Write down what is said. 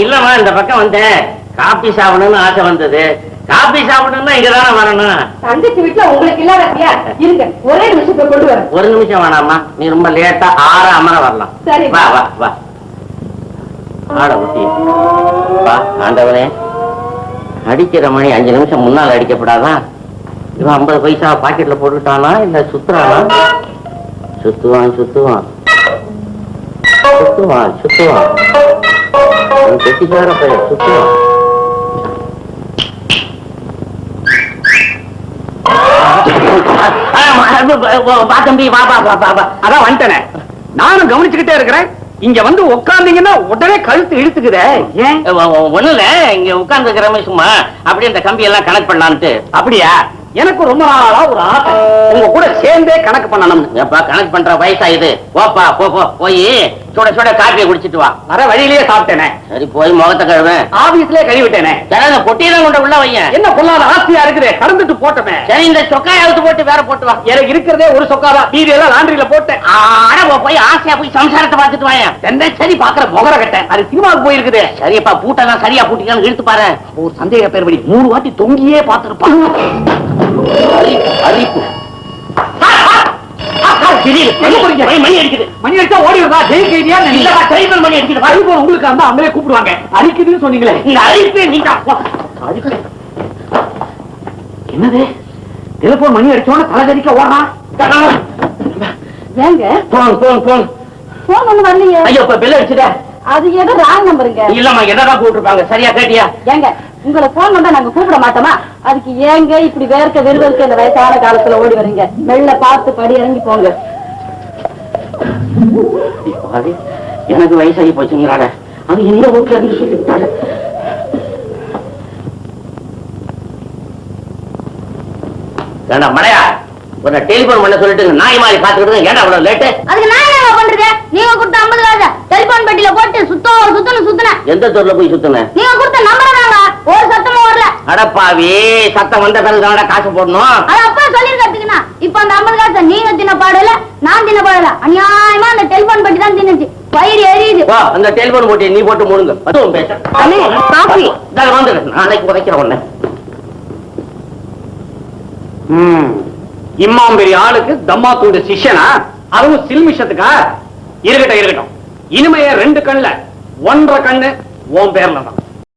இல்லம்மா, இந்த பக்கம் வந்தேன். காபி சாப்பிடணும்னு ஆசை வந்தது. காபி சாப்பிடணும்னா இங்கதானே வரணும். தங்கச்சி வீட்டுல உங்களுக்கு இல்லாதயா இருங்க, ஒரே நிமிஷத்தை கொண்டு வர. ஒரு நிமிஷம் வேணாமா, நீ ரொம்ப லேட்டா 6 அமர வரலாம். சரி, வா வா வா. ஆட ஊட்டி வா. ஆண்டவனே, அடிக்கிற மணி 5 நிமிஷம் முன்னால் அடிக்கப்படாதான். இவன் 50 பைசா பாக்கெட்ல போட்டுட்டானா இல்ல சுத்துறானா? சுத்துவான் சுத்துவான் சுத்துவான் சுத்துவான். கெட்டிக்கார பையன் சுத்துவான். தம்பி வா வா வா வா. அதான் வந்துட்டேனே, நானும் கவனிச்சுக்கிட்டே இருக்கிறேன். இங்க வந்து உட்கார்ந்தீங்கன்னா உடனே கழுத்து இழுத்துக்குதே. ஏன்? ஒண்ணு இல்ல, இங்க உட்கார்ந்து இருக்கிறமே சும்மா அப்படியே இந்த கம்பி எல்லாம் கனெக்ட் பண்ணலான்ட்டு. அப்படியா? எனக்கு ரொம்ப நாளா ஒரு ஆசை, உங்க கூட சேர்ந்தே கணக்கு பண்ணணும். எப்பா கணக்கு பண்ற வயசா இது? போப்பா போ போ, போய் சுட சுட காப்பியை குடிச்சிட்டு வா. வர வழியிலேயே சாப்பிட்டேனே. சரி, போய் முகத்தை கழுவேன். ஆபீஸ்லயே கழுவிட்டேனே. சரி, பொட்டியெல்லாம் கொண்ட உள்ள வையன். என்ன பொல்லாத ஆசையா இருக்குது, கடந்துட்டு போட்டமே. சரி, இந்த சொக்காயாவது போட்டு வேற போட்டு வா. எனக்கு இருக்கிறதே ஒரு சொக்காதான், மீதி எல்லாம் லாண்டரியில போட்டேன். ஆனா போய் ஆசையா போய் சம்சாரத்தை பார்த்துட்டு வாயன். என்ன சரி பாக்குற முகர கட்டேன், அது சினிமாவுக்கு போயிருக்குது. சரிப்பா, பூட்டெல்லாம் சரியா பூட்டிக்கலாம் இழுத்து பாரு. ஒரு சந்தேக பேர் படி 3 வாட்டி தொங்கியே பார்த்திருப்பான். மணி அடிக்குது. மணி அடிச்சா ஓடி வருதா? மணி அடிக்குது. உங்களுக்கு அந்த அங்கே கூப்பிடுவாங்க. அடிக்குதுன்னு சொன்னீங்களே, என்னது டெலிபோன் மணி அடிச்சோன்னு தலைதறிக்க ஓடுறான். ஐயோ, பெல் அடிச்சுட. அது ஏதோ ராங் நம்பருங்க. இல்லம்மா, என்னதான் கூப்பிட்டுருப்பாங்க. சரியா கேட்டியா? ஏங்க, உங்களை போன் வந்தா நாங்க கூப்பிட மாட்டோமா? அதுக்கு ஏங்க இப்படி வேர்க்க வெறுவருக்கு இந்த வயசான காலத்துல ஓடி வரீங்க? மெல்ல பார்த்து படி இறங்கி போங்க. எனக்கு வயசாகி போச்சுங்கிறாங்க. அது எந்த வீட்டுல இருந்து சொல்லிவிட்டாங்க. ஏண்டா மழையா, ஒரு டெலிபோன் பண்ண சொல்லிட்டு நாய் மாதிரி பாத்துக்கிட்டு ஏண்டா அவ்வளவு லேட்டு? அதுக்கு நான் என்ன பண்றது? நீங்க கொடுத்த 50 காசு டெலிபோன் பெட்டியில போட்டு சுத்தன. எந்த தூர்ல போய் சுத்தன? நீங்க கொடுத்த நம்பர் தாங்க, ஒரு சத்தமும் வரல. அடப்பாவி, சத்தம் வந்த பிறகு தானடா காசு போடணும். அது அப்பா சொல்லிருக்கீங்கன்னா, இப்ப அந்த 50 காசு நீங்க தின்ன பாடல, நான் தின்ன பாடல. அநியாயமா அந்த டெலிபோன் பெட்டி தான் தின்னுச்சு. வயிறு எரியுது. வா, அந்த டெலிபோன் போட்டி நீ போட்டு மூடுங்க. அதுவும் பேச காபி வந்து நாளைக்கு உதைக்கிற ஒண்ணு. இம்மாம் பெரிய ஆளுக்கு தம்மா தூண்டு சிஷ்யனா? அதுவும் சில்மிஷத்துக்கா? இருக்கட்டும் இருக்கட்டும். இனிமைய 2 கண்ணுல 1.5 கண்ணு உன் பேர்ல தான்.